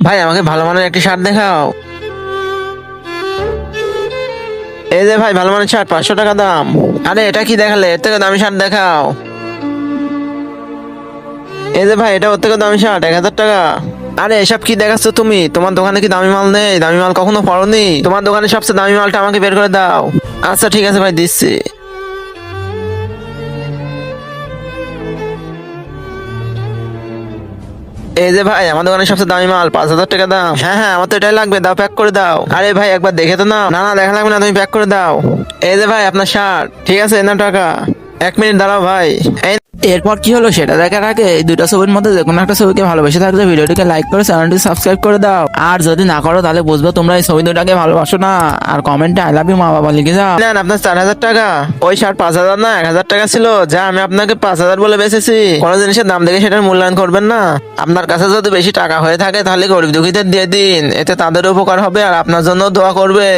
ভাই আমাকে ভালো মানের একটি শার্ট দেখাও। এই যে ভাই ভালো মানের শার্ট, 500 টাকা দাম। আরে এটা কি দেখালে, এর থেকে দামি শার্ট দেখাও। এই যে ভাই এটা ওর থেকে দামি শার্ট, 1000 টাকা। আরে এসব কি দেখাচ্ছ তুমি? তোমার দোকানে কি দামি মাল নেই? দামি মাল কখনো পড়োনি? তোমার দোকানে সবচেয়ে দামি মালটা আমাকে বের করে দাও। আচ্ছা ঠিক আছে ভাই, দিচ্ছি। এই যে ভাই আমার দোকানে সবচেয়ে দামি মাল, 5,000 টাকা দাম। হ্যাঁ হ্যাঁ, আমার তো এটাই লাগবে, দাও প্যাক করে দাও। আরে ভাই একবার দেখে তো নাও। না না, দেখা লাগবে না, তুমি প্যাক করে দাও। এই যে ভাই আপনার শার্ট। ঠিক আছে, না টাকা। 1 মিনিট দাঁড়াও ভাই। এই এরপর কি হলো সেটা দেখার আগে এই দুইটা ছবির মধ্যে যে কোনো একটা ছবিকে ভালোবেসে থাকলে ভিডিওটিকে লাইক করে চ্যানেলটি সাবস্ক্রাইব করে দাও। আর যদি না করো তাহলে বুঝবো তোমরা এই ছবি দুটাকে ভালোবাসো না। আর কমেন্টে আই লাভ ইউ মা বাবা লিখে যাও। নেন আপনার 4,000 টাকা। ওই শার্ট 5,000 না 1,000 টাকা ছিল, যা আমি আপনাকে 5,000 বলে বেচেছি। কোনো জিনিসের দাম দেখে সেটার মূল্যায়ন করবেন না। আপনার কাছে যদি বেশি টাকা হয়ে থাকে তাহলে গরিব দুঃখীদের দিয়ে দিন, এতে তাদের উপকার হবে আর আপনার জন্য দোয়া করবে।